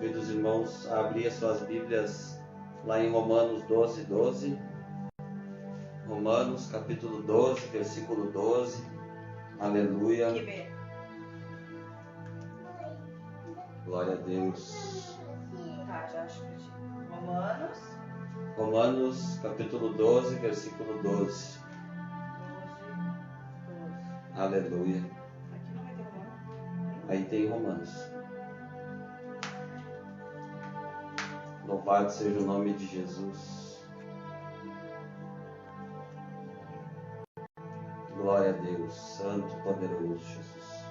Convido os irmãos a abrir as suas Bíblias lá em Romanos 12, 12. Romanos capítulo 12, versículo 12. Aleluia. Glória a Deus. Romanos capítulo 12, versículo 12. Aleluia. Aí tem Romanos. Louvado seja o nome de Jesus. Glória a Deus, Santo, poderoso Jesus.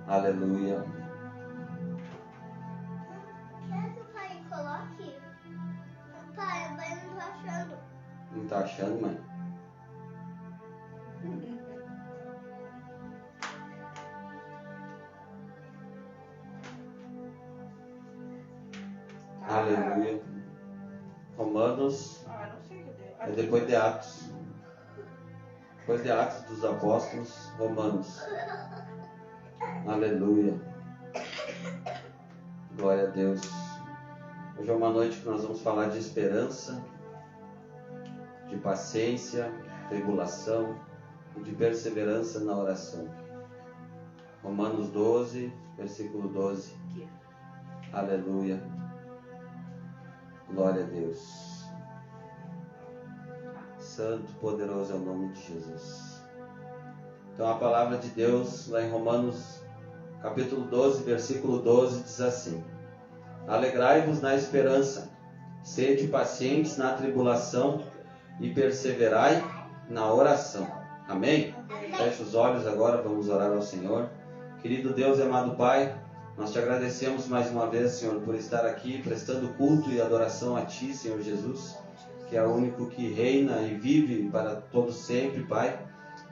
Aleluia. Quer que o pai coloque? Pai, o pai não tá achando. Não tá achando, mãe? Aleluia. Romanos é depois de Atos. Depois de Atos dos Apóstolos, Romanos. Aleluia. Glória a Deus. Hoje é uma noite que nós vamos falar de esperança, de paciência, tribulação e de perseverança na oração. Romanos 12, versículo 12. Aleluia. Glória a Deus. Santo, poderoso é o nome de Jesus. Então a palavra de Deus lá em Romanos capítulo 12, versículo 12 diz assim: Alegrai-vos na esperança, sede pacientes na tribulação e perseverai na oração. Amém? Feche os olhos agora, vamos orar ao Senhor. Querido Deus e amado Pai, nós te agradecemos mais uma vez, Senhor, por estar aqui prestando culto e adoração a Ti, Senhor Jesus, que é o único que reina e vive para todo sempre, Pai.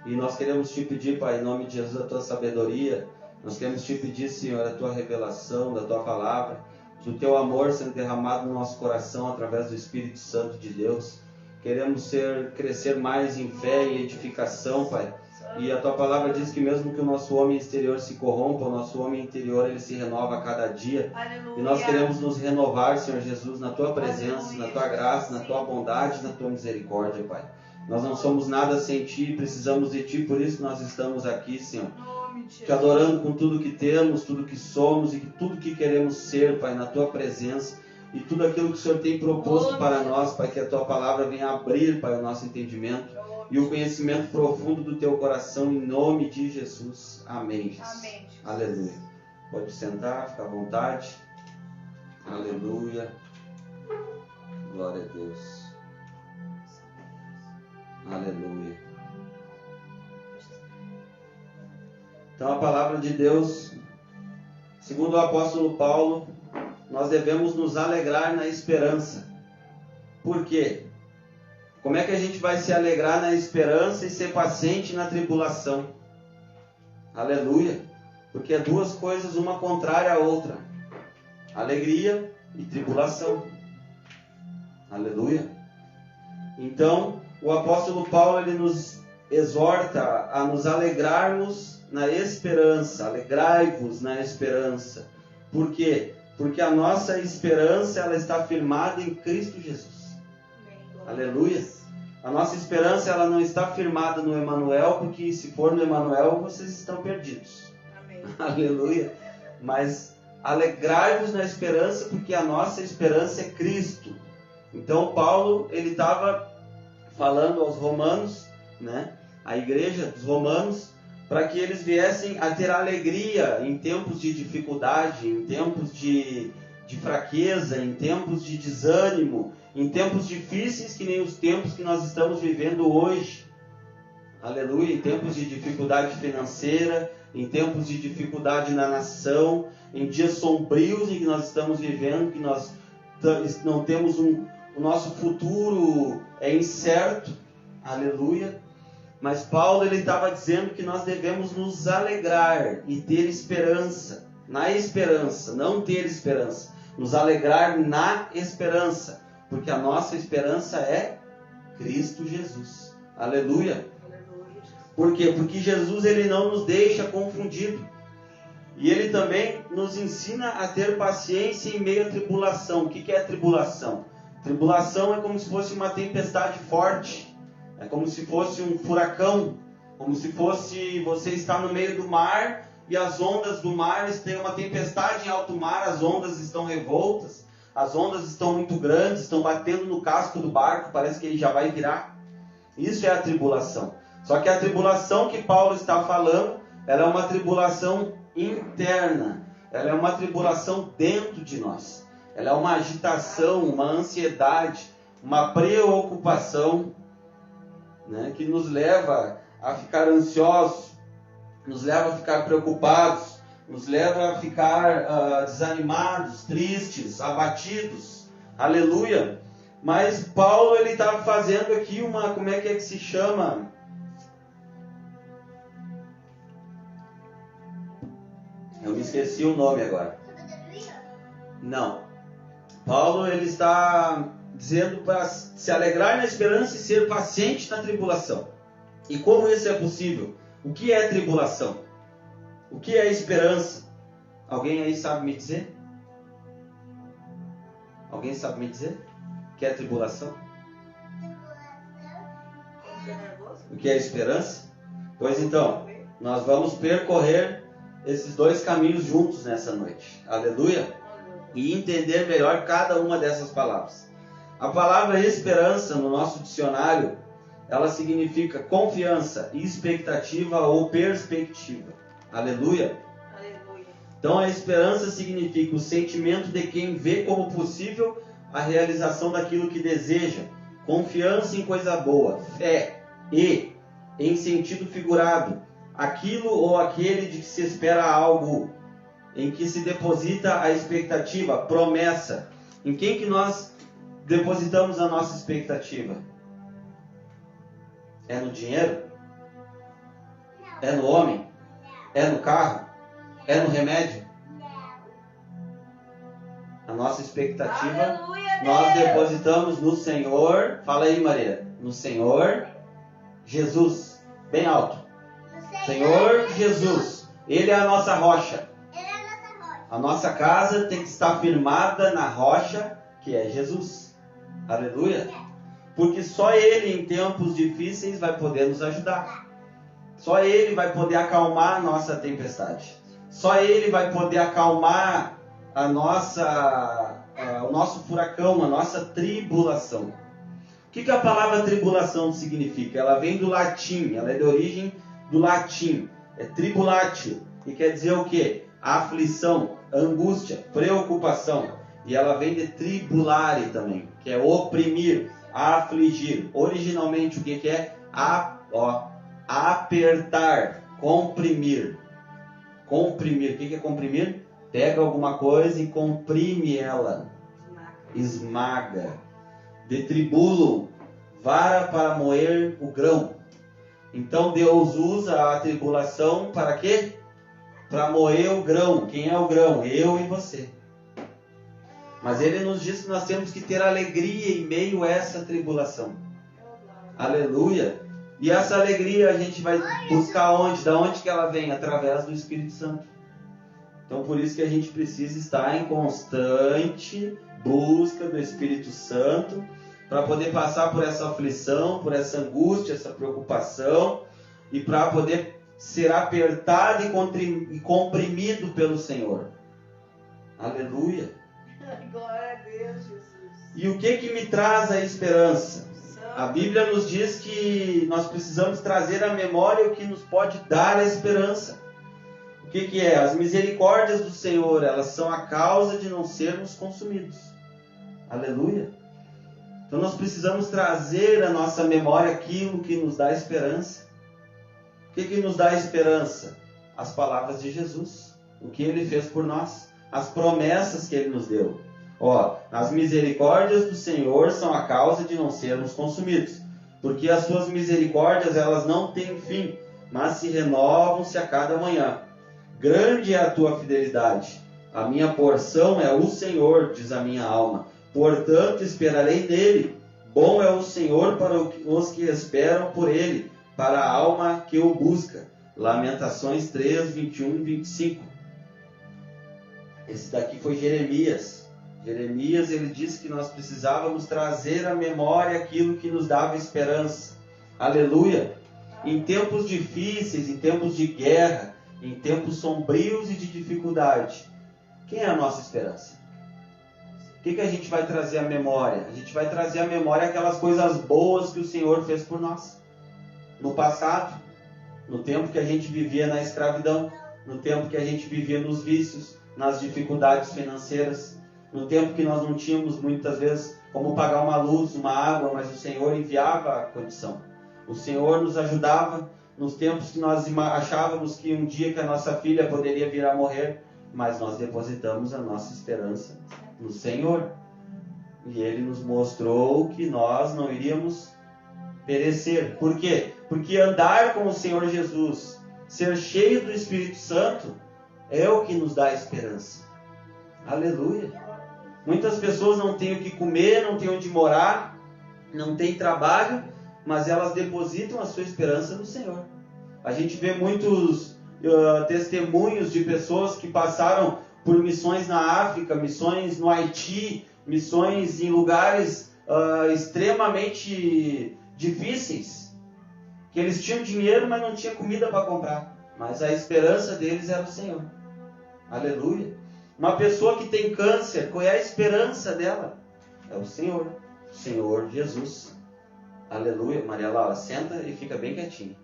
E nós queremos Te pedir, Pai, em nome de Jesus, a Tua sabedoria. Nós queremos Te pedir, Senhor, a Tua revelação da Tua palavra, do Teu amor sendo derramado no nosso coração através do Espírito Santo de Deus. Queremos crescer mais em fé e edificação, Pai. E a Tua palavra diz que mesmo que o nosso homem exterior se corrompa, o nosso homem interior ele se renova a cada dia. Aleluia. E nós queremos nos renovar, Senhor Jesus, na Tua presença, aleluia, na Tua graça, na Tua bondade, na Tua misericórdia, Pai. Nós não somos nada sem Ti, precisamos de Ti, por isso nós estamos aqui, Senhor. Te adorando com tudo que temos, tudo que somos e tudo que queremos ser, Pai, na Tua presença. E tudo aquilo que o Senhor tem proposto para nós, Pai, que a Tua palavra venha abrir, Pai, o nosso entendimento e o conhecimento profundo do Teu coração, em nome de Jesus. Amém, Jesus. Amém, Jesus. Aleluia. Pode sentar, fica à vontade. Aleluia. Glória a Deus. Aleluia. Então a palavra de Deus, segundo o apóstolo Paulo, nós devemos nos alegrar na esperança. Por quê? Como é que a gente vai se alegrar na esperança e ser paciente na tribulação? Aleluia. Porque é duas coisas, uma contrária à outra. Alegria e tribulação. Aleluia. Então, o apóstolo Paulo ele nos exorta a nos alegrarmos na esperança. Alegrai-vos na esperança. Por quê? Porque a nossa esperança ela está firmada em Cristo Jesus. Aleluia. A nossa esperança ela não está firmada no Emanuel, porque se for no Emanuel vocês estão perdidos. Amém. Aleluia. Mas alegrai-vos na esperança, porque a nossa esperança é Cristo. Então Paulo ele estava falando aos romanos, né, a igreja dos romanos, para que eles viessem a ter alegria em tempos de dificuldade, em tempos de fraqueza, em tempos de desânimo, em tempos difíceis que nem os tempos que nós estamos vivendo hoje. Aleluia, em tempos de dificuldade financeira, em tempos de dificuldade na nação, em dias sombrios em que nós estamos vivendo, que nós não temos o nosso futuro é incerto. Aleluia. Mas Paulo ele estava dizendo que nós devemos nos alegrar e ter esperança. Na esperança, não ter esperança. Nos alegrar na esperança. Porque a nossa esperança é Cristo Jesus. Aleluia. Por quê? Porque Jesus ele não nos deixa confundido. E ele também nos ensina a ter paciência em meio à tribulação. O que é tribulação? Tribulação é como se fosse uma tempestade forte. É como se fosse um furacão. Como se fosse você estar no meio do mar e as ondas do mar, tem uma tempestade em alto mar, as ondas estão revoltas, as ondas estão muito grandes, estão batendo no casco do barco, parece que ele já vai virar. Isso é a tribulação. Só que a tribulação que Paulo está falando, ela é uma tribulação interna, ela é uma tribulação dentro de nós. Ela é uma agitação, uma ansiedade, uma preocupação, né, que nos leva a ficar ansiosos, nos leva a ficar preocupados, nos leva a ficar desanimados, tristes, abatidos. Aleluia! Mas Paulo ele está fazendo aqui uma, como é que se chama? Eu me esqueci o nome agora. Não. Paulo ele está dizendo para se alegrar na esperança e ser paciente na tribulação. E como isso é possível? O que é tribulação? O que é esperança? Alguém aí sabe me dizer? Alguém sabe me dizer? O que é tribulação? O que é esperança? Pois então, nós vamos percorrer esses dois caminhos juntos nessa noite. Aleluia! E entender melhor cada uma dessas palavras. A palavra esperança no nosso dicionário, ela significa confiança, expectativa ou perspectiva. Aleluia! Aleluia. Então a esperança significa o sentimento de quem vê como possível a realização daquilo que deseja, confiança em coisa boa, fé e, em sentido figurado, aquilo ou aquele de que se espera algo, em que se deposita a expectativa, promessa. Em quem que nós depositamos a nossa expectativa? É no dinheiro? É no homem? É no carro? É no remédio? A nossa expectativa, Aleluia, nós Deus. depositamos no Senhor. Fala aí, Maria. No Senhor Jesus. Bem alto. Senhor Jesus. Ele é a nossa rocha. Ele é a nossa rocha. A nossa casa tem que estar firmada na rocha, que é Jesus. Aleluia. Porque só Ele em tempos difíceis vai poder nos ajudar. Só Ele vai poder acalmar a nossa tempestade. Só Ele vai poder acalmar o nosso furacão, a nossa tribulação. O que a palavra tribulação significa? Ela vem do latim, ela é de origem do latim. É tribulatio, e quer dizer o quê? Aflição, angústia, preocupação. E ela vem de tribulare também, que é oprimir, afligir. Originalmente o que é? Apertar, comprimir. Comprimir, o que é comprimir? Pega alguma coisa e comprime ela. Esmaga. De tribulo, vara para moer o grão. Então Deus usa a tribulação para quê? Para moer o grão. Quem é o grão? Eu e você. Mas Ele nos diz que nós temos que ter alegria em meio a essa tribulação. Aleluia! E essa alegria a gente vai buscar onde? Da onde que ela vem? Através do Espírito Santo. Então por isso que a gente precisa estar em constante busca do Espírito Santo, para poder passar por essa aflição, por essa angústia, essa preocupação, e para poder ser apertado e comprimido pelo Senhor. Aleluia! Glória a Deus, Jesus. E o que me traz a esperança? A Bíblia nos diz que nós precisamos trazer à memória o que nos pode dar a esperança. O que é? As misericórdias do Senhor, elas são a causa de não sermos consumidos. Aleluia! Então nós precisamos trazer à nossa memória aquilo que nos dá esperança. O que nos dá esperança? As palavras de Jesus. O que Ele fez por nós. As promessas que Ele nos deu. As misericórdias do Senhor são a causa de não sermos consumidos. Porque as suas misericórdias, elas não têm fim, mas se renovam-se a cada manhã. Grande é a tua fidelidade. A minha porção é o Senhor, diz a minha alma. Portanto, esperarei nele. Bom é o Senhor para os que esperam por ele, para a alma que o busca. Lamentações 3, 21 e 25. Esse daqui foi Jeremias. Jeremias, ele disse que nós precisávamos trazer à memória aquilo que nos dava esperança. Aleluia! Em tempos difíceis, em tempos de guerra, em tempos sombrios e de dificuldade, quem é a nossa esperança? O que a gente vai trazer à memória? A gente vai trazer à memória aquelas coisas boas que o Senhor fez por nós. No passado, no tempo que a gente vivia na escravidão, no tempo que a gente vivia nos vícios, nas dificuldades financeiras, no tempo que nós não tínhamos muitas vezes como pagar uma luz, uma água, mas o Senhor enviava a condição. O Senhor nos ajudava nos tempos que nós achávamos que um dia que a nossa filha poderia vir a morrer, mas nós depositamos a nossa esperança no Senhor. E Ele nos mostrou que nós não iríamos perecer. Por quê? Porque andar com o Senhor Jesus, ser cheio do Espírito Santo, é o que nos dá esperança. Aleluia! Muitas pessoas não têm o que comer, não têm onde morar, não têm trabalho, mas elas depositam a sua esperança no Senhor. A gente vê muitos testemunhos de pessoas que passaram por missões na África, missões no Haiti, missões em lugares extremamente difíceis, que eles tinham dinheiro, mas não tinham comida para comprar. Mas a esperança deles era o Senhor. Aleluia! Uma pessoa que tem câncer, qual é a esperança dela? É o Senhor Jesus. Aleluia! Maria Laura, senta e fica bem quietinha,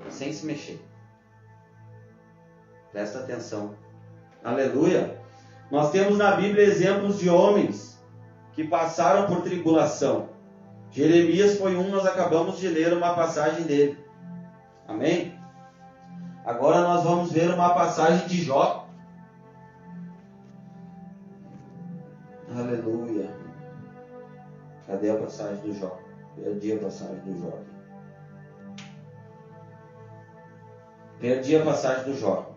sem se mexer. Presta atenção. Aleluia! Nós temos na Bíblia exemplos de homens que passaram por tribulação. Jeremias foi um, nós acabamos de ler uma passagem dele. Amém? Agora nós vamos ver uma passagem de Jó. Aleluia! Cadê a passagem do Jó? Perdi a passagem do Jó. Perdi a passagem do Jó.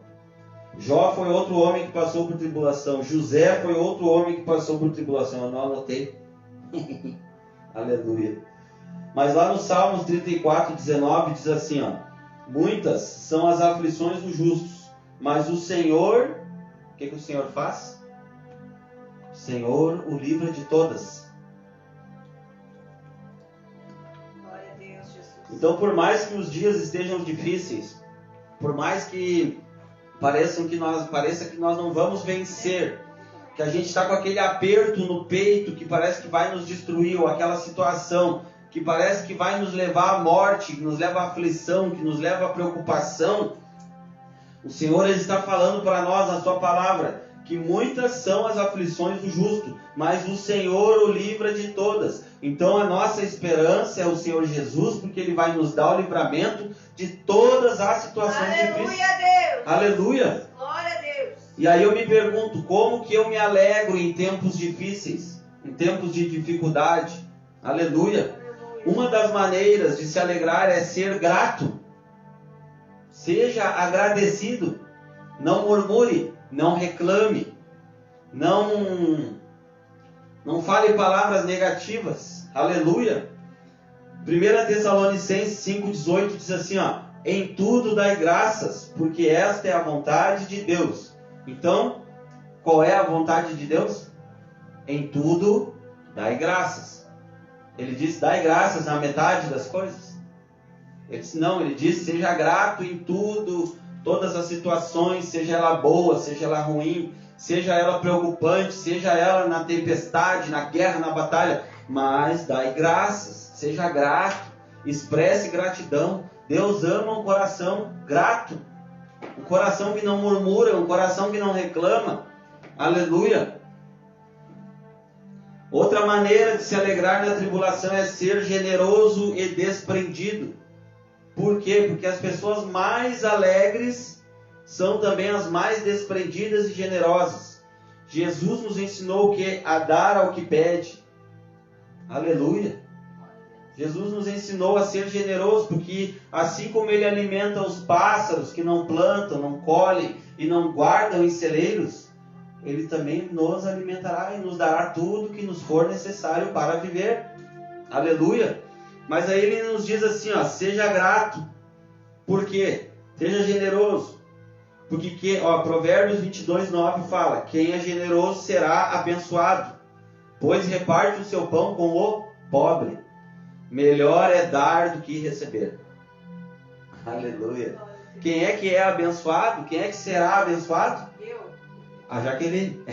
Jó foi outro homem que passou por tribulação. José foi outro homem que passou por tribulação. Eu não anotei. Aleluia. Mas lá no Salmos 34, 19 diz assim, ó: muitas são as aflições dos justos, mas o Senhor, o que o Senhor faz? O Senhor o livra de todas. Glória a Deus, Jesus. Então, por mais que os dias estejam difíceis, por mais que pareça que nós não vamos vencer, que a gente está com aquele aperto no peito que parece que vai nos destruir, ou aquela situação que parece que vai nos levar à morte, que nos leva à aflição, que nos leva à preocupação, o Senhor ele está falando para nós na sua palavra que muitas são as aflições do justo, mas o Senhor o livra de todas. Então a nossa esperança é o Senhor Jesus, porque Ele vai nos dar o livramento de todas as situações difíceis. Aleluia, Deus! Aleluia! Glória a Deus! E aí eu me pergunto, como que eu me alegro em tempos difíceis, em tempos de dificuldade? Aleluia! Uma das maneiras de se alegrar é ser grato. Seja agradecido. Não murmure, não reclame, não fale palavras negativas. Aleluia! 1 Tessalonicenses 5,18 diz assim, ó: em tudo dai graças, porque esta é a vontade de Deus. Então, qual é a vontade de Deus? Em tudo dai graças. Ele diz, dai graças na metade das coisas? Ele disse, não, ele diz, seja grato em tudo, todas as situações, seja ela boa, seja ela ruim, seja ela preocupante, seja ela na tempestade, na guerra, na batalha, mas dai graças, seja grato, expresse gratidão. Deus ama um coração grato, um coração que não murmura, um coração que não reclama. Aleluia! Outra maneira de se alegrar na tribulação é ser generoso e desprendido. Por quê? Porque as pessoas mais alegres são também as mais desprendidas e generosas. Jesus nos ensinou o que? A dar ao que pede. Aleluia! Jesus nos ensinou a ser generoso, porque assim como Ele alimenta os pássaros que não plantam, não colhem e não guardam em celeiros, Ele também nos alimentará e nos dará tudo que nos for necessário para viver. Aleluia! Mas aí ele nos diz assim, ó, seja grato. Por quê? Seja generoso. Porque Provérbios 22:9 fala, quem é generoso será abençoado, pois reparte o seu pão com o pobre. Melhor é dar do que receber. Aleluia. Quem é que é abençoado? Quem é que será abençoado? Eu. A Jaqueline.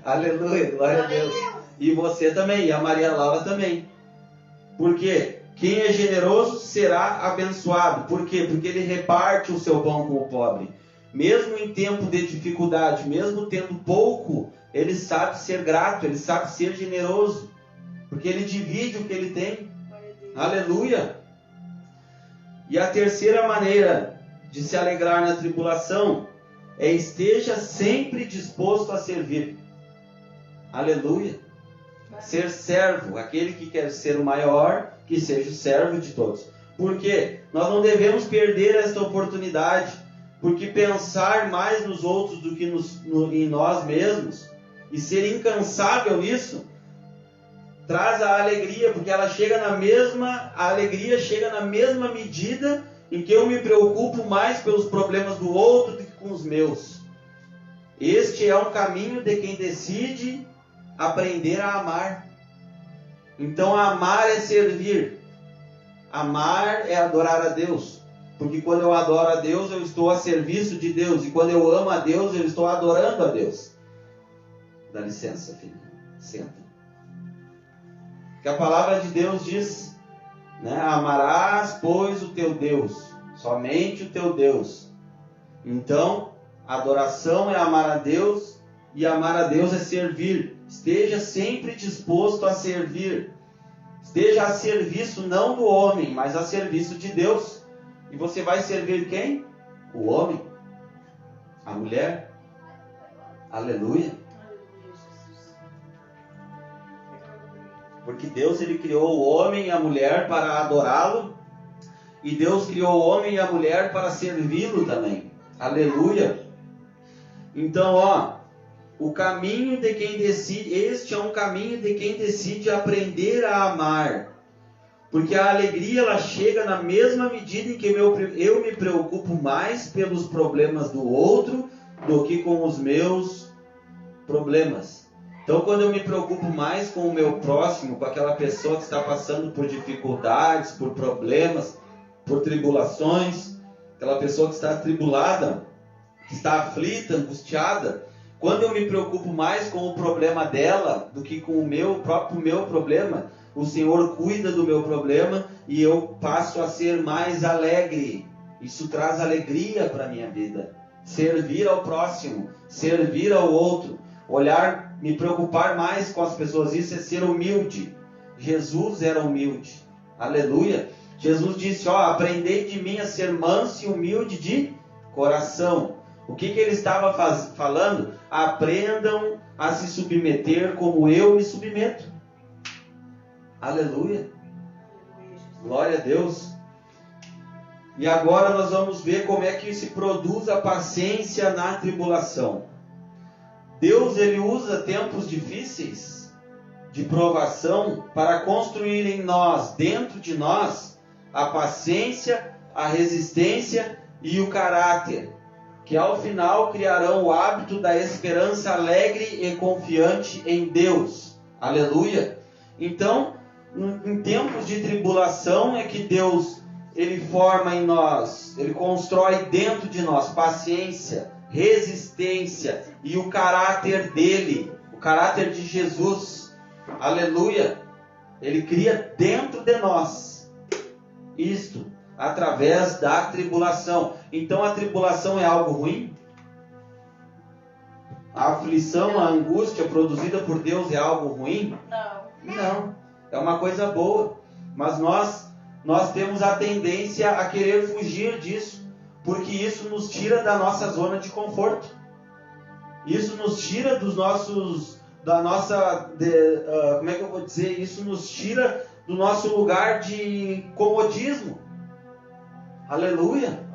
Aleluia, glória a Deus. E você também, e a Maria Laura também. Por quê? Quem é generoso será abençoado. Por quê? Porque ele reparte o seu pão com o pobre. Mesmo em tempo de dificuldade, mesmo tendo pouco, ele sabe ser grato, ele sabe ser generoso. Porque ele divide o que ele tem. Aleluia. E a terceira maneira de se alegrar na tribulação é esteja sempre disposto a servir. Aleluia. Ser servo, aquele que quer ser o maior, que seja o servo de todos. Por quê? Nós não devemos perder esta oportunidade, porque pensar mais nos outros do que em nós mesmos, e ser incansável nisso, traz a alegria, porque a alegria chega na mesma medida em que eu me preocupo mais pelos problemas do outro do que com os meus. Este é um caminho de quem decide aprender a amar. Então amar é servir. Amar é adorar a Deus. Porque quando eu adoro a Deus, eu estou a serviço de Deus. E quando eu amo a Deus, eu estou adorando a Deus. Dá licença, filho. Senta. Que a palavra de Deus diz, né? Amarás, pois, o teu Deus. Somente o teu Deus. Então, adoração é amar a Deus. E amar a Deus é servir. Esteja sempre disposto a servir. Esteja a serviço não do homem, mas a serviço de Deus. E você vai servir quem? O homem. A mulher. Aleluia. Porque Deus ele criou o homem e a mulher para adorá-lo. E Deus criou o homem e a mulher para servi-lo também. Aleluia. Então, o caminho de quem decide, este é um caminho de quem decide aprender a amar. Porque a alegria ela chega na mesma medida em que eu me preocupo mais pelos problemas do outro do que com os meus problemas. Então, quando eu me preocupo mais com o meu próximo, com aquela pessoa que está passando por dificuldades, por problemas, por tribulações, aquela pessoa que está atribulada, que está aflita, angustiada, quando eu me preocupo mais com o problema dela do que com o meu problema, o Senhor cuida do meu problema e eu passo a ser mais alegre. Isso traz alegria para a minha vida. Servir ao próximo, servir ao outro, me preocupar mais com as pessoas, isso é ser humilde. Jesus era humilde. Aleluia. Jesus disse, aprendei de mim a ser manso e humilde de coração. O que ele estava falando? Aprendam a se submeter como eu me submeto. Aleluia. Glória a Deus. E agora nós vamos ver como é que se produz a paciência na tribulação. Deus ele usa tempos difíceis de provação para construir em nós, dentro de nós, a paciência, a resistência e o caráter, que ao final criarão o hábito da esperança alegre e confiante em Deus. Aleluia! Então, em tempos de tribulação é que Deus ele forma em nós, ele constrói dentro de nós paciência, resistência e o caráter dele, o caráter de Jesus. Aleluia! Ele cria dentro de nós isto através da tribulação. Então a tribulação é algo ruim? A aflição, a angústia produzida por Deus é algo ruim? Não. É uma coisa boa. Mas nós temos a tendência a querer fugir disso, porque isso nos tira da nossa zona de conforto. Isso nos tira dos nossos, como é que eu vou dizer? Isso nos tira do nosso lugar de comodismo. Aleluia!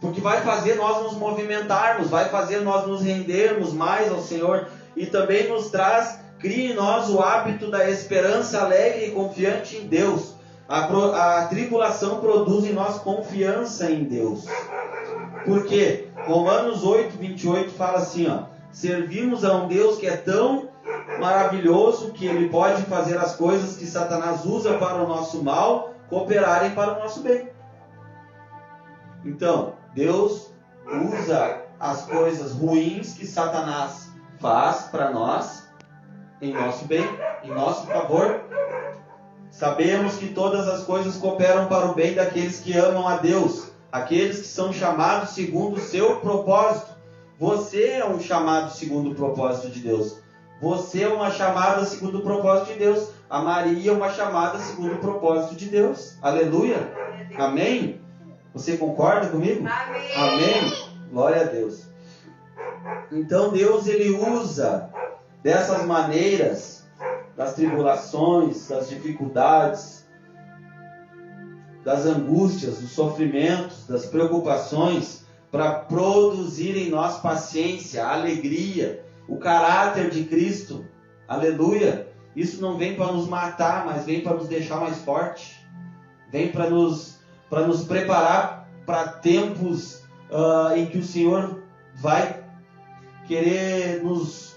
Porque vai fazer nós nos movimentarmos, vai fazer nós nos rendermos mais ao Senhor e também nos traz cria em nós o hábito da esperança alegre e confiante em Deus. A tribulação produz em nós confiança em Deus. Por quê? Romanos 8, 28 fala assim, ó: servimos a um Deus que é tão maravilhoso que Ele pode fazer as coisas que Satanás usa para o nosso mal cooperarem para o nosso bem. Então, Deus usa as coisas ruins que Satanás faz para nós em nosso bem, em nosso favor. Sabemos que todas as coisas cooperam para o bem daqueles que amam a Deus, aqueles que são chamados segundo o seu propósito. Você é um chamado segundo o propósito de Deus. Você é uma chamada segundo o propósito de Deus. A Maria é uma chamada segundo o propósito de Deus. Aleluia. Amém? Você concorda comigo? Amém. Amém. Glória a Deus. Então Deus, Ele usa dessas maneiras, das tribulações, das dificuldades, das angústias, dos sofrimentos, das preocupações, para produzir em nós paciência, alegria, o caráter de Cristo. Aleluia. Isso não vem para nos matar, mas vem para nos deixar mais forte. Vem para nos preparar para tempos em que o Senhor vai querer nos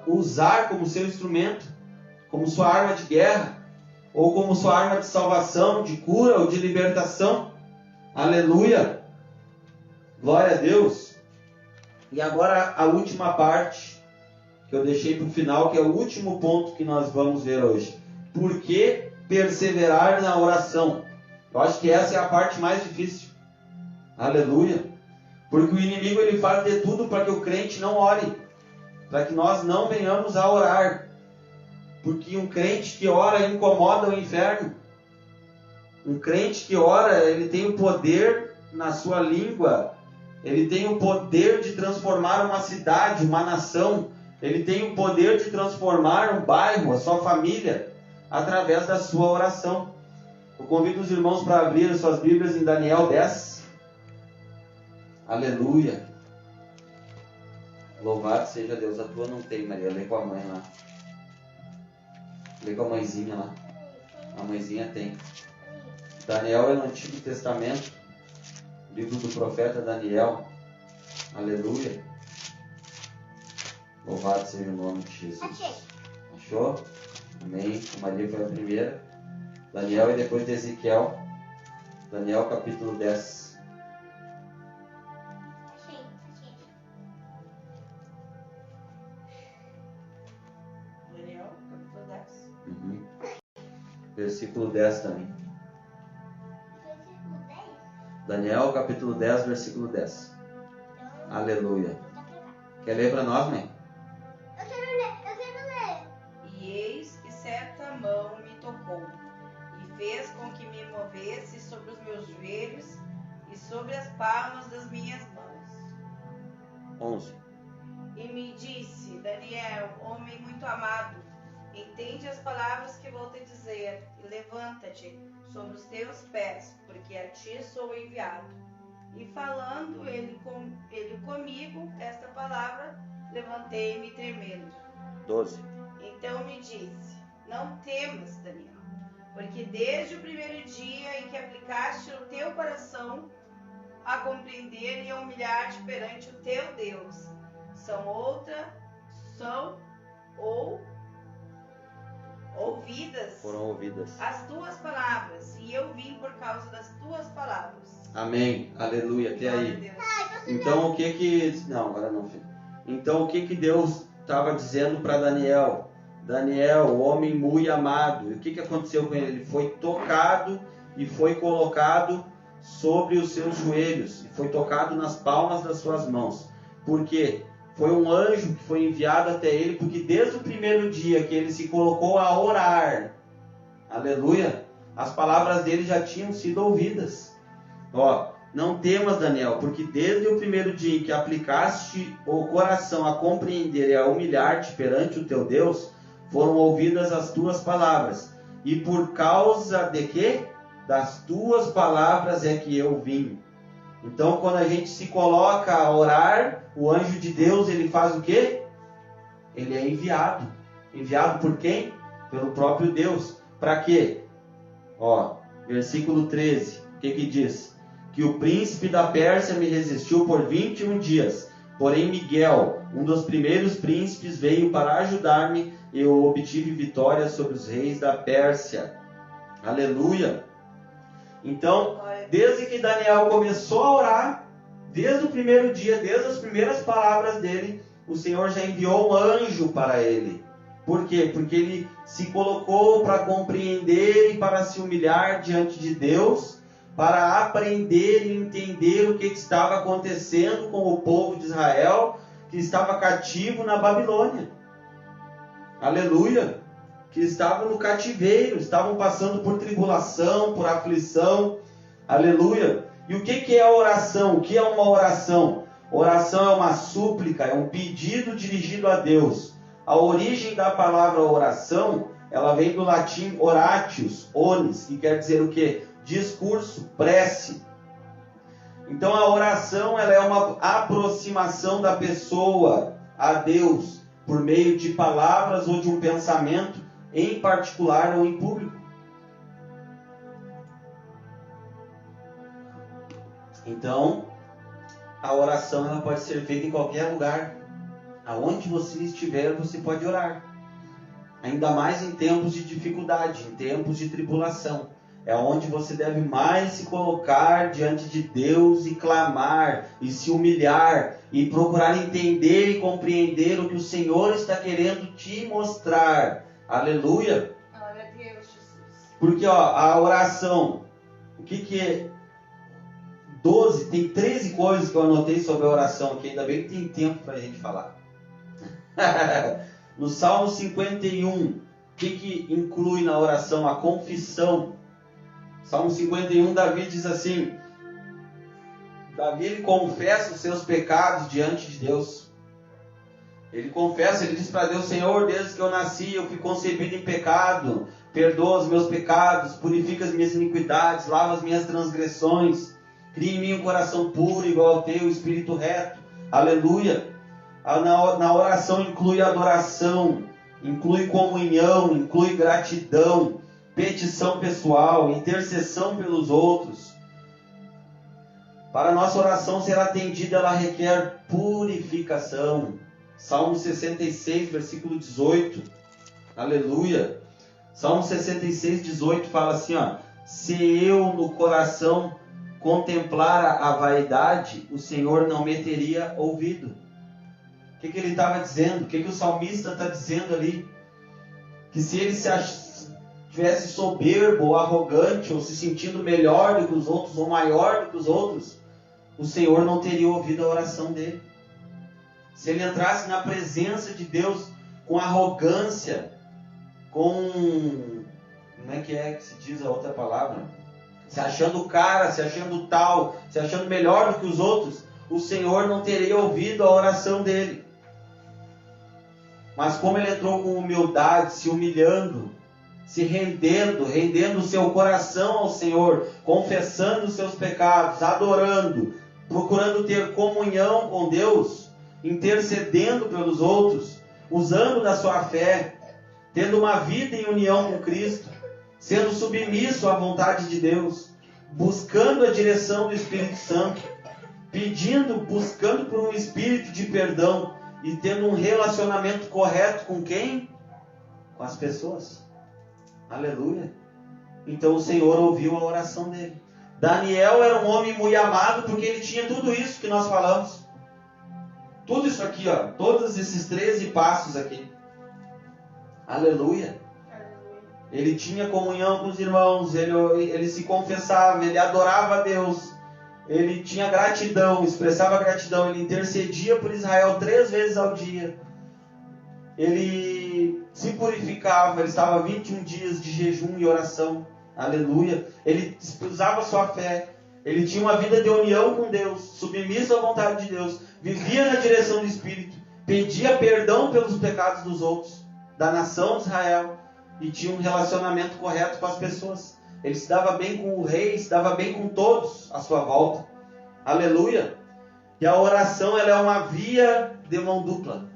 usar como seu instrumento, como sua arma de guerra, ou como sua arma de salvação, de cura ou de libertação. Aleluia. Glória a Deus. E agora a última parte que eu deixei para o final, que é o último ponto que nós vamos ver hoje. Por que perseverar na oração? Eu acho que essa é a parte mais difícil. Aleluia. Porque o inimigo ele faz de tudo para que o crente não ore, para que nós não venhamos a orar. Porque um crente que ora incomoda o inferno. Um crente que ora, ele tem o poder na sua língua. Ele tem o poder de transformar uma cidade, uma nação. Ele tem o poder de transformar um bairro, a sua família, através da sua oração. Eu convido os irmãos para abrir as suas Bíblias em Daniel 10. Aleluia. Louvado seja Deus. A tua não tem, Maria. Lê com a mãe lá. Lê com a mãezinha lá. A mãezinha tem. Daniel é no Antigo Testamento. Livro do profeta Daniel. Aleluia. Louvado seja o nome de Jesus. Achou? Amém. A Maria foi a primeira. Daniel e depois de Ezequiel. Daniel capítulo 10. Daniel, capítulo 10. Uhum. Versículo 10 também. Daniel capítulo 10, versículo 10. Aleluia. Quer ler para nós, mãe? Eu quero ler. E eis que certa mão me tocou, e fez com que me movesse sobre os meus joelhos e sobre as palmas das minhas mãos. 11. E me disse, Daniel, homem muito amado, entende as palavras que vou te dizer, e levanta-te sobre os teus pés, porque a ti sou enviado. E falando ele comigo esta palavra, levantei-me tremendo. 12. Então me disse, não temas, Daniel, porque desde o primeiro dia em que aplicaste o teu coração a compreender e a humilhar-te perante o teu Deus, Foram ouvidas as tuas palavras, e eu vim por causa das tuas palavras. Amém. Aleluia. Até Glória a aí. Deus. Então o que... Não, agora não, filho. Então o que Deus estava dizendo para Daniel? Daniel, o homem muito amado. E o que aconteceu com ele? Ele foi tocado e foi colocado sobre os seus joelhos. E foi tocado nas palmas das suas mãos. Por quê? Foi um anjo que foi enviado até ele, porque desde o primeiro dia que ele se colocou a orar, aleluia, as palavras dele já tinham sido ouvidas. Ó, não temas, Daniel, porque desde o primeiro dia em que aplicaste o coração a compreender e a humilhar-te perante o teu Deus, foram ouvidas as tuas palavras. E por causa de quê? Das tuas palavras é que eu vim. Então, quando a gente se coloca a orar, o anjo de Deus, ele faz o quê? Ele é enviado. Enviado por quem? Pelo próprio Deus. Para quê? Versículo 13. O que diz? Que o príncipe da Pérsia me resistiu por 21 dias. Porém Miguel, um dos primeiros príncipes, veio para ajudar-me e eu obtive vitória sobre os reis da Pérsia. Aleluia! Então, desde que Daniel começou a orar, desde o primeiro dia, desde as primeiras palavras dele, o Senhor já enviou um anjo para ele. Por quê? Porque ele se colocou para compreender e para se humilhar diante de Deus, para aprender e entender o que estava acontecendo com o povo de Israel, que estava cativo na Babilônia. Aleluia! Que estavam no cativeiro, estavam passando por tribulação, por aflição. Aleluia! E o que é a oração? O que é uma oração? Oração é uma súplica, é um pedido dirigido a Deus. A origem da palavra oração, ela vem do latim oratius, onis, que quer dizer o quê? Discurso, prece. Então a oração, ela é uma aproximação da pessoa a Deus por meio de palavras ou de um pensamento em particular ou em público. Então, a oração ela pode ser feita em qualquer lugar. Aonde você estiver, você pode orar. Ainda mais em tempos de dificuldade, em tempos de tribulação. É onde você deve mais se colocar diante de Deus e clamar, e se humilhar, e procurar entender e compreender o que o Senhor está querendo te mostrar. Aleluia! Glória a Deus, Jesus. Porque a oração, o que é? 12, tem 13 coisas que eu anotei sobre a oração aqui, ainda bem que tem tempo para a gente falar. No Salmo 51, o que inclui na oração? A confissão. Salmo 51, Davi diz assim, Davi ele confessa os seus pecados diante de Deus. Ele confessa, ele diz para Deus, Senhor, desde que eu nasci, eu fui concebido em pecado, perdoa os meus pecados, purifica as minhas iniquidades, lava as minhas transgressões, cria em mim um coração puro, igual ao teu, espírito reto. Aleluia! Na oração inclui adoração, inclui comunhão, inclui gratidão, petição pessoal, intercessão pelos outros. Para a nossa oração ser atendida, ela requer purificação. Salmo 66, versículo 18. Aleluia! Salmo 66, 18 fala assim, se eu no coração contemplara a vaidade, o Senhor não me teria ouvido. O que ele estava dizendo? O que o salmista está dizendo ali? Que se ele tivesse soberbo ou arrogante, ou se sentindo melhor do que os outros, ou maior do que os outros, o Senhor não teria ouvido a oração dele. Se ele entrasse na presença de Deus com arrogância, com... Como é que se diz a outra palavra? Se achando cara, se achando tal, se achando melhor do que os outros, o Senhor não teria ouvido a oração dele. Mas como ele entrou com humildade, se humilhando, se rendendo o seu coração ao Senhor, confessando os seus pecados, adorando, procurando ter comunhão com Deus, intercedendo pelos outros, usando da sua fé, tendo uma vida em união com Cristo, sendo submisso à vontade de Deus, buscando a direção do Espírito Santo, buscando por um espírito de perdão e tendo um relacionamento correto com quem? Com as pessoas. Aleluia! Então o Senhor ouviu a oração dele. Daniel era um homem muito amado porque ele tinha tudo isso que nós falamos. Tudo isso aqui, todos esses 13 passos aqui. Aleluia! Ele tinha comunhão com os irmãos, ele se confessava, ele adorava a Deus, ele tinha gratidão, expressava gratidão, ele intercedia por Israel 3 vezes ao dia, ele se purificava, ele estava 21 dias de jejum e oração, aleluia, ele usava sua fé, ele tinha uma vida de união com Deus, submisso à vontade de Deus, vivia na direção do Espírito, pedia perdão pelos pecados dos outros, da nação de Israel, e tinha um relacionamento correto com as pessoas. Ele se dava bem com o rei, se dava bem com todos à sua volta. Aleluia! E a oração ela é uma via de mão dupla.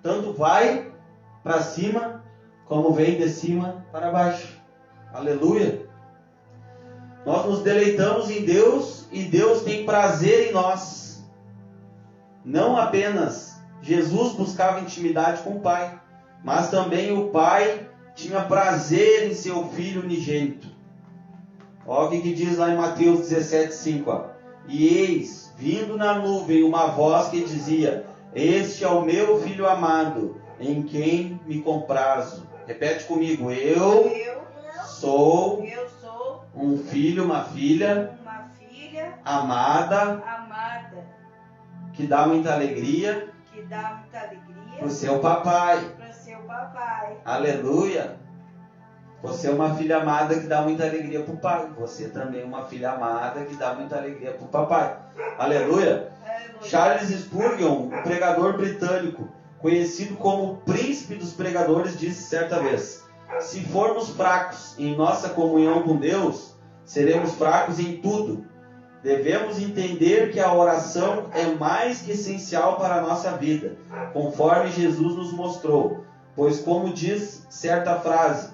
Tanto vai para cima, como vem de cima para baixo. Aleluia! Nós nos deleitamos em Deus e Deus tem prazer em nós. Não apenas Jesus buscava intimidade com o Pai, mas também o Pai tinha prazer em seu Filho unigênito. Olha o que diz lá em Mateus 17:5. Ó. E eis, vindo na nuvem, uma voz que dizia: Este é o meu Filho amado, em quem me comprazo. Repete comigo: Eu sou um filho, uma filha amada, que dá muita alegria para o seu papai. Aleluia! Você é uma filha amada que dá muita alegria para o pai. Você também é uma filha amada que dá muita alegria para o papai. Aleluia! Charles Spurgeon, um pregador britânico, conhecido como o príncipe dos pregadores, disse certa vez: se formos fracos em nossa comunhão com Deus, seremos fracos em tudo. Devemos entender que a oração é mais que essencial para a nossa vida, conforme Jesus nos mostrou. Pois, como diz certa frase,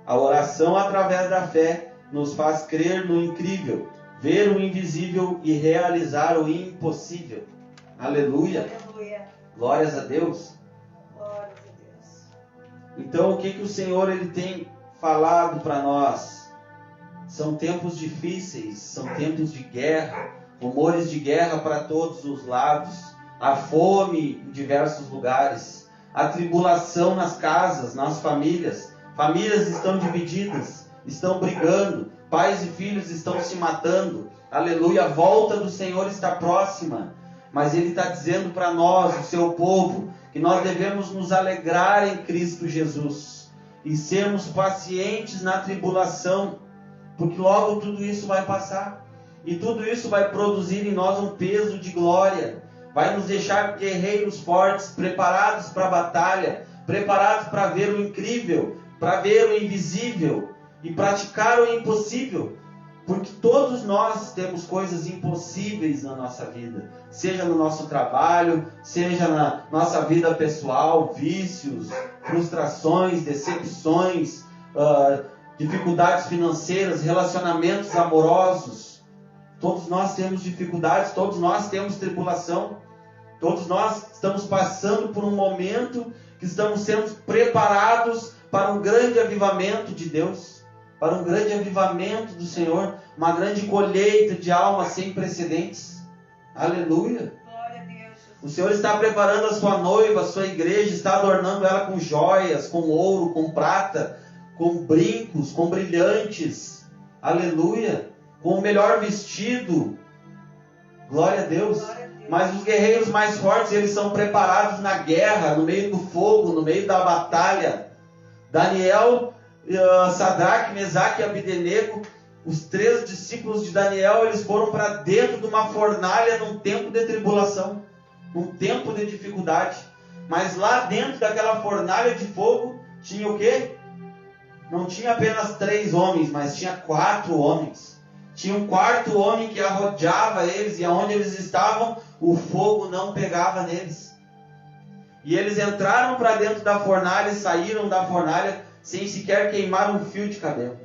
a oração através da fé nos faz crer no incrível, ver o invisível e realizar o impossível. Aleluia! Glórias a Deus! Então, o que o Senhor ele tem falado para nós? São tempos difíceis, são tempos de guerra, rumores de guerra para todos os lados, a fome em diversos lugares, a tribulação nas casas, nas famílias. Famílias estão divididas, estão brigando, pais e filhos estão se matando. Aleluia, a volta do Senhor está próxima. Mas Ele está dizendo para nós, o seu povo, que nós devemos nos alegrar em Cristo Jesus e sermos pacientes na tribulação, porque logo tudo isso vai passar. E tudo isso vai produzir em nós um peso de glória. Vai nos deixar guerreiros fortes, preparados para a batalha, preparados para ver o incrível, para ver o invisível e praticar o impossível. Porque todos nós temos coisas impossíveis na nossa vida. Seja no nosso trabalho, seja na nossa vida pessoal, vícios, frustrações, decepções, dificuldades financeiras, relacionamentos amorosos. Todos nós temos dificuldades, todos nós temos tribulação. Todos nós estamos passando por um momento que estamos sendo preparados para um grande avivamento de Deus, para um grande avivamento do Senhor, uma grande colheita de almas sem precedentes. Aleluia! Glória a Deus. O Senhor está preparando a sua noiva, a sua igreja, está adornando ela com joias, com ouro, com prata, com brincos, com brilhantes. Aleluia! Com o melhor vestido. Glória a Deus! Glória a Deus. Mas os guerreiros mais fortes, eles são preparados na guerra, no meio do fogo, no meio da batalha. Daniel, Sadraque, Mesaque e Abdenego, os 3 discípulos de Daniel, eles foram para dentro de uma fornalha num tempo de tribulação, num tempo de dificuldade. Mas lá dentro daquela fornalha de fogo, tinha o quê? Não tinha apenas 3 homens, mas tinha 4 homens. Tinha um 4º homem que arrodeava eles, e aonde eles estavam, o fogo não pegava neles. E eles entraram para dentro da fornalha e saíram da fornalha sem sequer queimar um fio de cabelo.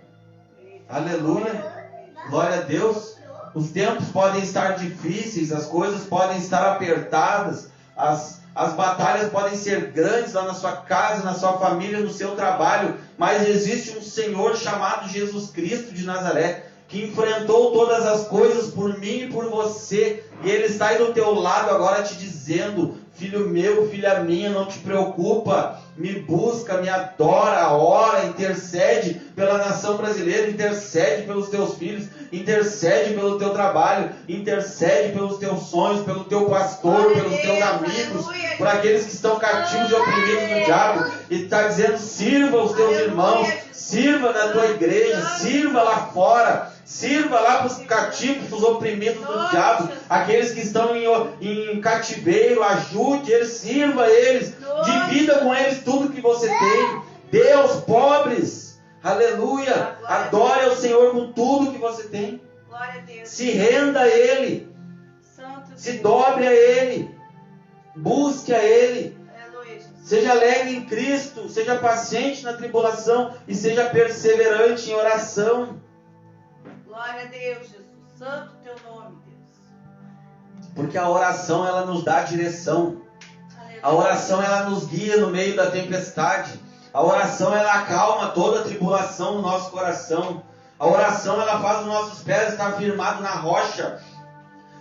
Aleluia! Glória a Deus! Os tempos podem estar difíceis, as coisas podem estar apertadas, as batalhas podem ser grandes lá na sua casa, na sua família, no seu trabalho, mas existe um Senhor chamado Jesus Cristo de Nazaré, que enfrentou todas as coisas por mim e por você, e Ele está aí do teu lado agora te dizendo: filho meu, filha minha, não te preocupa, me busca, me adora, ora, intercede pela nação brasileira, intercede pelos teus filhos, intercede pelo teu trabalho, intercede pelos teus sonhos, pelo teu pastor, pelos teus amigos, por aqueles que estão cativos e oprimidos do diabo, e está dizendo: sirva os teus irmãos, sirva na tua igreja, sirva lá fora, sirva lá para os cativos, para os oprimidos do diabo, aqueles que estão em cativeiro, ajude eles, sirva eles, divida com eles tudo que você tem, dê aos pobres, aleluia, adore ao Senhor com tudo que você tem, se renda a Ele, se dobre a Ele, busque a Ele, Seja alegre em Cristo, seja paciente na tribulação e seja perseverante em oração. Glória a Deus, Jesus. Santo teu nome, Deus. Porque a oração, ela nos dá direção. Aleluia. A oração, ela nos guia no meio da tempestade. A oração, ela acalma toda a tribulação no nosso coração. A oração, ela faz os nossos pés estar firmados na rocha.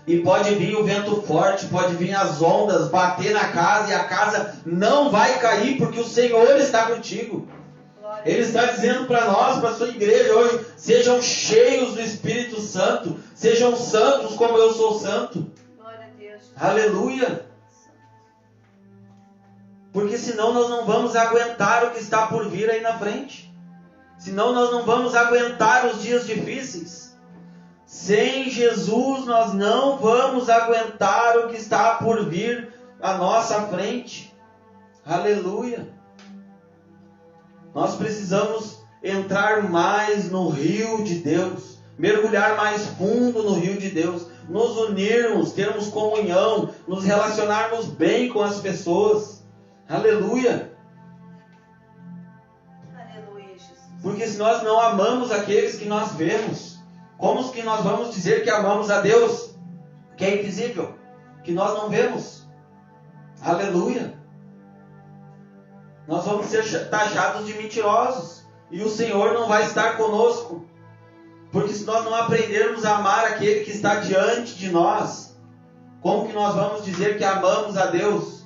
E pode vir o vento forte, pode vir as ondas, bater na casa, e a casa não vai cair, porque o Senhor está contigo. Ele está dizendo para nós, para a sua igreja hoje, sejam cheios do Espírito Santo, sejam santos como eu sou santo. Glória a Deus. Aleluia. Porque senão nós não vamos aguentar o que está por vir aí na frente. Senão nós não vamos aguentar os dias difíceis. Sem Jesus nós não vamos aguentar o que está por vir à nossa frente. Aleluia. Nós precisamos entrar mais no rio de Deus, mergulhar mais fundo no rio de Deus, nos unirmos, termos comunhão, nos relacionarmos bem com as pessoas. Aleluia. Aleluia, Jesus. Porque se nós não amamos aqueles que nós vemos, como que nós vamos dizer que amamos a Deus, que é invisível, que nós não vemos? Aleluia. Nós vamos ser taxados de mentirosos, e o Senhor não vai estar conosco, porque se nós não aprendermos a amar aquele que está diante de nós, como que nós vamos dizer que amamos a Deus?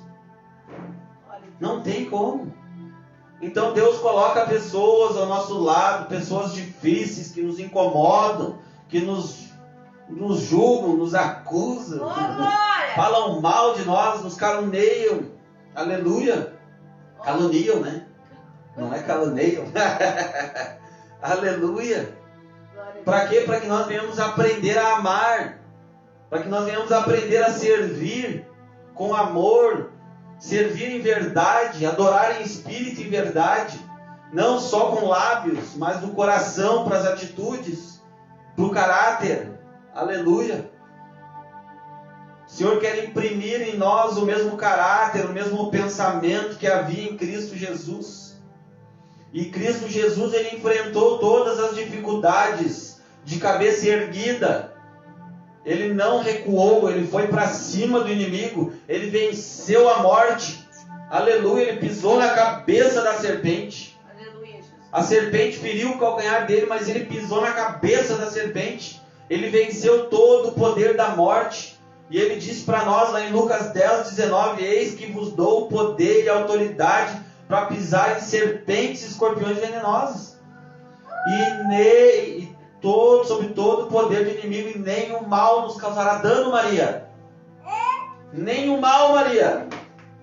Não tem como. Então Deus coloca pessoas ao nosso lado, pessoas difíceis, que nos incomodam, que nos julgam, nos acusam, falam mal de nós, nos caluniam. Aleluia. Caluniam, né? Não é caluneiam. Aleluia. Para quê? Para que nós venhamos aprender a amar. Para que nós venhamos aprender a servir com amor. Servir em verdade, adorar em espírito e em verdade, não só com lábios, mas do coração, para as atitudes, para o caráter. Aleluia. O Senhor quer imprimir em nós o mesmo caráter, o mesmo pensamento que havia em Cristo Jesus. E Cristo Jesus, ele enfrentou todas as dificuldades de cabeça erguida. Ele não recuou, ele foi para cima do inimigo, ele venceu a morte. Aleluia, ele pisou na cabeça da serpente. Aleluia, Jesus. A serpente feriu o calcanhar dele, mas ele pisou na cabeça da serpente. Ele venceu todo o poder da morte. E ele diz para nós lá em Lucas 10:19, eis que vos dou o poder e a autoridade para pisar em serpentes e escorpiões venenosos. Sobre todo o poder do inimigo, e nenhum mal nos causará dano, Maria. Nenhum mal, Maria.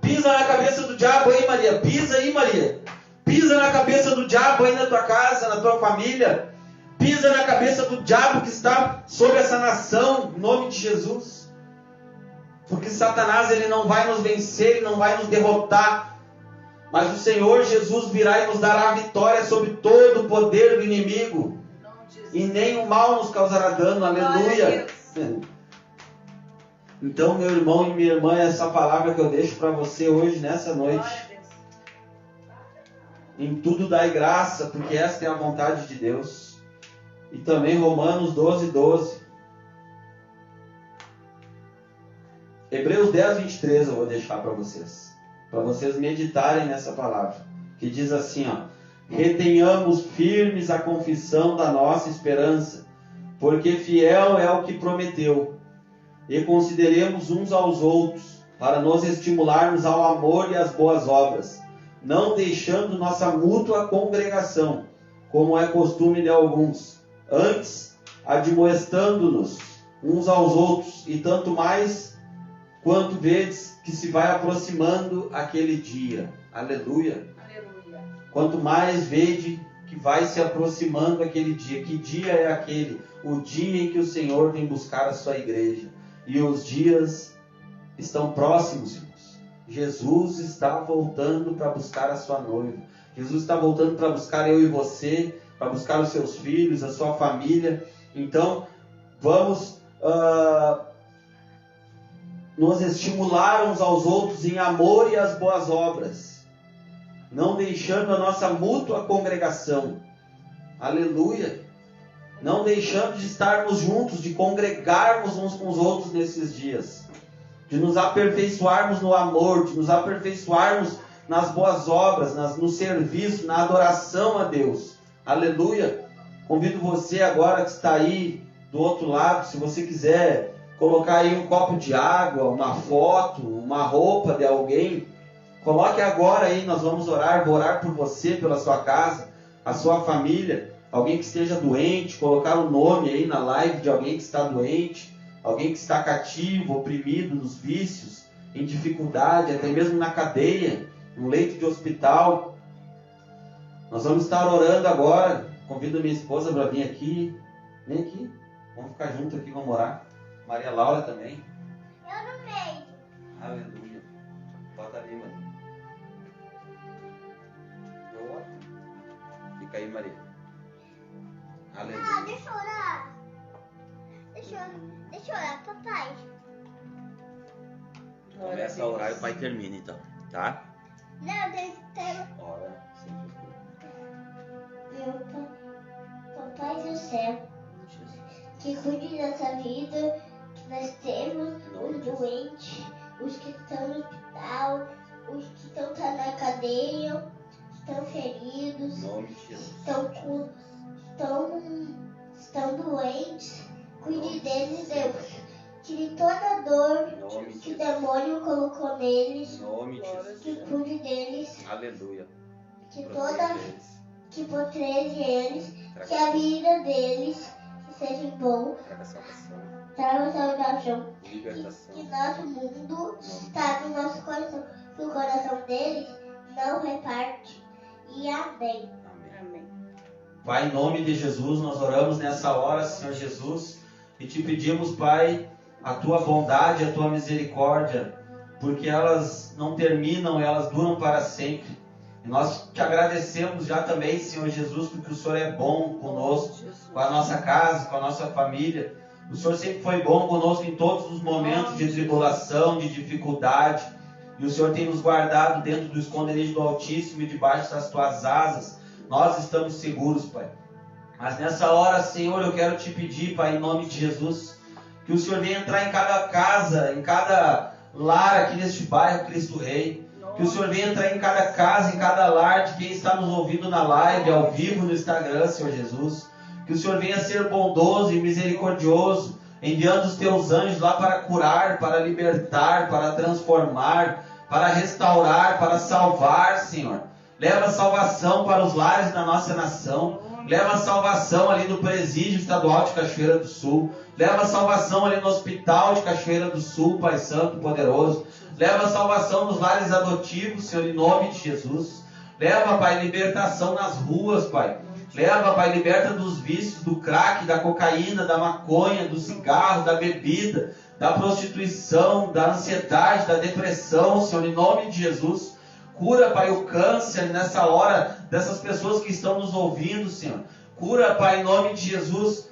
Pisa na cabeça do diabo aí, Maria. Pisa aí, Maria. Pisa na cabeça do diabo aí na tua casa, na tua família. Pisa na cabeça do diabo que está sobre essa nação, em nome de Jesus. Porque Satanás, ele não vai nos vencer, ele não vai nos derrotar. Mas o Senhor Jesus virá e nos dará a vitória sobre todo o poder do inimigo. E nem o mal nos causará dano. Aleluia. Então, meu irmão e minha irmã, essa palavra que eu deixo para você hoje, nessa noite. Em tudo dai graça, porque esta é a vontade de Deus. E também Romanos 12:12. Hebreus 10:23 eu vou deixar para vocês meditarem nessa palavra, que diz assim, ó: retenhamos firmes a confissão da nossa esperança, porque fiel é o que prometeu. E consideremos uns aos outros, para nos estimularmos ao amor e às boas obras, não deixando nossa mútua congregação, como é costume de alguns, antes admoestando-nos uns aos outros, e tanto mais quanto vedes que se vai aproximando aquele dia. Aleluia. Aleluia. Quanto mais vede que vai se aproximando aquele dia. Que dia é aquele? O dia em que o Senhor vem buscar a sua igreja. E os dias estão próximos, irmãos. Jesus está voltando para buscar a sua noiva. Jesus está voltando para buscar eu e você, para buscar os seus filhos, a sua família. Então, vamos nos estimular uns aos outros em amor e as boas obras. não deixando a nossa mútua congregação. Aleluia! Não deixando de estarmos juntos, de congregarmos uns com os outros nesses dias, de nos aperfeiçoarmos no amor, de nos aperfeiçoarmos nas boas obras, no serviço, na adoração a Deus. Aleluia! Convido você agora que está aí do outro lado, se você quiser colocar aí um copo de água, uma foto, uma roupa de alguém, coloque agora aí, nós vamos orar, vou orar por você, pela sua casa, a sua família, alguém que esteja doente, colocar o nome aí na live de alguém que está doente, alguém que está cativo, oprimido nos vícios, em dificuldade, até mesmo na cadeia, no leito de hospital. Nós vamos estar orando agora. Convido a minha esposa para vir aqui. Vem aqui. Vamos ficar juntos aqui, vamos orar. Maria Laura também. Eu no meio. Aleluia. Bota ali, Maria. Eu oro. Fica aí, Maria. Aleluia. Ah, deixa eu orar. Deixa eu orar, papai. Começa a orar e o pai termina, então. Tá? Não, tem que ter... Ora. Meu papai do céu, que cuide dessa vida, que nós temos os doentes, os que estão no hospital, os que estão na cadeia, estão feridos, estão doentes. Cuide deles, Deus. Tire toda dor que o demônio colocou neles. Que cuide deles. Aleluia. Que protege eles, que a vida deles seja bom, traga salvação, que nosso mundo está no nosso coração, que o coração deles não reparte. E amém. Amém. Pai, em nome de Jesus, nós oramos nessa hora, Senhor Jesus, e te pedimos, Pai, a tua bondade, a tua misericórdia, porque elas não terminam, elas duram para sempre. E nós te agradecemos já também, Senhor Jesus, porque o Senhor é bom conosco, com a nossa casa, com a nossa família. O Senhor sempre foi bom conosco em todos os momentos de tribulação, de dificuldade. E o Senhor tem nos guardado dentro do esconderijo do Altíssimo e debaixo das tuas asas. Nós estamos seguros, Pai. Mas nessa hora, Senhor, eu quero te pedir, Pai, em nome de Jesus, que o Senhor venha entrar em cada casa, em cada lar aqui neste bairro Cristo Rei. Que o Senhor venha entrar em cada casa, em cada lar de quem está nos ouvindo na live, ao vivo no Instagram, Senhor Jesus. Que o Senhor venha ser bondoso e misericordioso, enviando os teus anjos lá para curar, para libertar, para transformar, para restaurar, para salvar, Senhor. Leva salvação para os lares da nossa nação. Leva salvação ali no presídio estadual de Cachoeira do Sul. Leva salvação ali no hospital de Cachoeira do Sul, Pai Santo e Poderoso. Leva salvação nos lares adotivos, Senhor, em nome de Jesus. Leva, Pai, libertação nas ruas, Pai. Leva, Pai, liberta dos vícios, do crack, da cocaína, da maconha, do cigarro, da bebida, da prostituição, da ansiedade, da depressão, Senhor, em nome de Jesus. Cura, Pai, o câncer nessa hora dessas pessoas que estão nos ouvindo, Senhor. Cura, Pai, em nome de Jesus,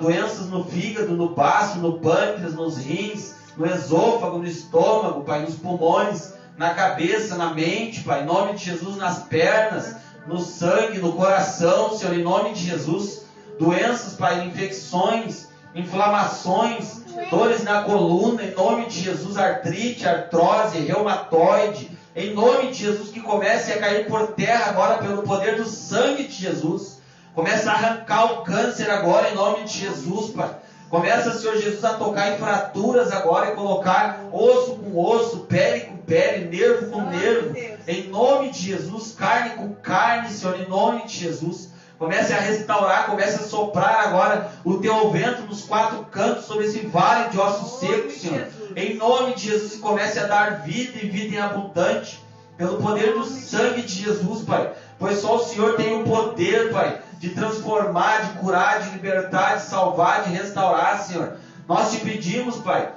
doenças no fígado, no baço, no pâncreas, nos rins, no esôfago, no estômago, Pai, nos pulmões, na cabeça, na mente, Pai, em nome de Jesus, nas pernas, no sangue, no coração, Senhor, em nome de Jesus. Doenças, Pai, infecções, inflamações, dores na coluna, em nome de Jesus, artrite, artrose, reumatoide, em nome de Jesus, que comece a cair por terra agora pelo poder do sangue de Jesus. Começa a arrancar o câncer agora em nome de Jesus, Pai. Começa, Senhor Jesus, a tocar em fraturas agora e colocar osso com osso, pele com pele, nervo com nervo. Em nome de Jesus, carne com carne, Senhor, em nome de Jesus. Comece a restaurar, comece a soprar agora o teu vento nos quatro cantos sobre esse vale de ossos secos, Senhor. Em nome de Jesus, comece a dar vida e vida em abundante, pelo poder do sangue de Jesus, Pai. Pois só o Senhor tem o poder, Pai, de transformar, de curar, de libertar, de salvar, de restaurar, Senhor. Nós te pedimos, Pai,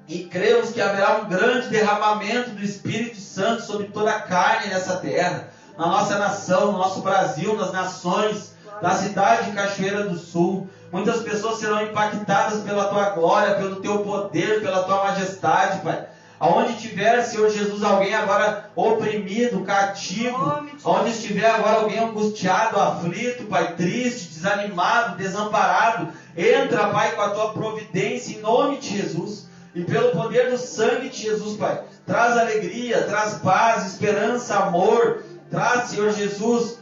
e cremos que haverá um grande derramamento do Espírito Santo sobre toda a carne nessa terra, na nossa nação, no nosso Brasil, nas nações, na cidade de Cachoeira do Sul. Muitas pessoas serão impactadas pela tua glória, pelo teu poder, pela tua majestade, Pai. Aonde tiver, Senhor Jesus, alguém agora oprimido, cativo, onde estiver agora alguém angustiado, aflito, Pai, triste, desanimado, desamparado, entra, Pai, com a tua providência em nome de Jesus. E pelo poder do sangue de Jesus, Pai, traz alegria, traz paz, esperança, amor. Traz, Senhor Jesus,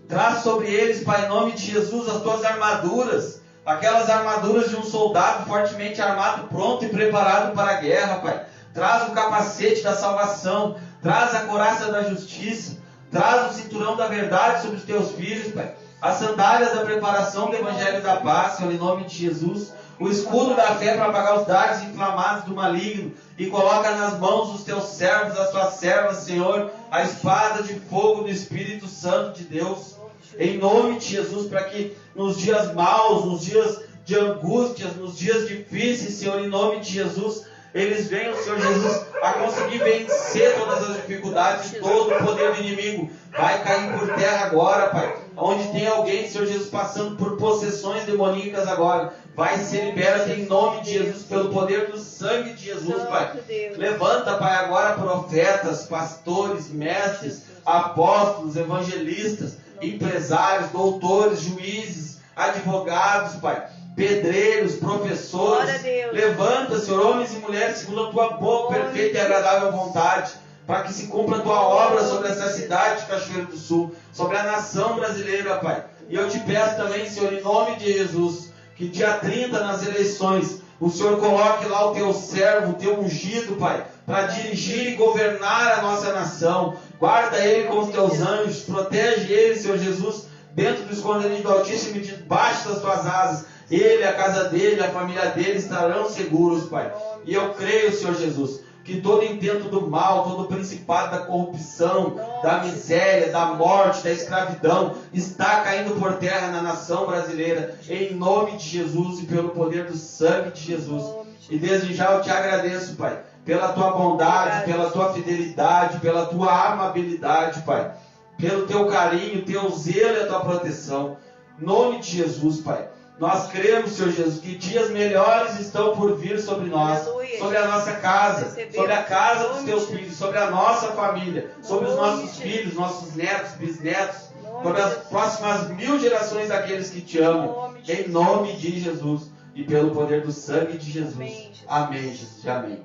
traz sobre eles, Pai, em nome de Jesus, as tuas armaduras. Aquelas armaduras de um soldado fortemente armado, pronto e preparado para a guerra, Pai. Traz o capacete da salvação, traz a couraça da justiça, traz o cinturão da verdade sobre os teus filhos, Pai. As sandálias da preparação do evangelho da paz, Senhor, em nome de Jesus. O escudo da fé para apagar os dardos inflamados do maligno. E coloca nas mãos dos teus servos, das tuas servas, Senhor, a espada de fogo do Espírito Santo de Deus. Em nome de Jesus, para que nos dias maus, nos dias de angústias, nos dias difíceis, Senhor, em nome de Jesus, eles venham, Senhor Jesus, a conseguir vencer todas as dificuldades, todo o poder do inimigo. Vai cair por terra agora, Pai. Onde tem alguém, Senhor Jesus, passando por possessões demoníacas agora, vai ser liberado em nome de Jesus, pelo poder do sangue de Jesus, Pai. Levanta, Pai, agora profetas, pastores, mestres, apóstolos, evangelistas, empresários, doutores, juízes, advogados, Pai, pedreiros, professores. Levanta, Senhor, homens e mulheres, segundo a tua boa, perfeita e agradável vontade, para que se cumpra a tua obra sobre essa cidade de Cachoeiro do Sul, sobre a nação brasileira, Pai. E eu te peço também, Senhor, em nome de Jesus, que dia 30 nas eleições, o Senhor coloque lá o teu servo, o teu ungido, Pai, para dirigir e governar a nossa nação. Guarda ele com os teus anjos, protege ele, Senhor Jesus, dentro do esconderijo do Altíssimo e debaixo das tuas asas. Ele, a casa dele, a família dele estarão seguros, Pai. E eu creio, Senhor Jesus, que todo intento do mal, todo principado da corrupção, da miséria, da morte, da escravidão, está caindo por terra na nação brasileira, em nome de Jesus e pelo poder do sangue de Jesus. E desde já eu te agradeço, Pai, pela tua bondade, pela tua fidelidade, pela tua amabilidade, Pai, pelo teu carinho, teu zelo e a tua proteção. Em nome de Jesus, Pai. Nós cremos, Senhor Jesus, que dias melhores estão por vir sobre nós, sobre a nossa casa, sobre a casa dos teus filhos, sobre a nossa família, sobre os nossos filhos, nossos netos, bisnetos, sobre as próximas 1000 gerações daqueles que te amam, em nome de Jesus e pelo poder do sangue de Jesus. Amém, Jesus, e amém.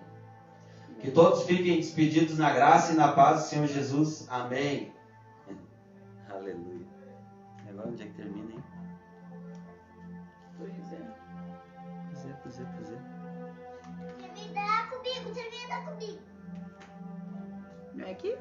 Que todos fiquem despedidos na graça e na paz do Senhor Jesus. Amém. Aleluia. Agora onde é que termina, hein? Pois é. Termina comigo. Não é aqui?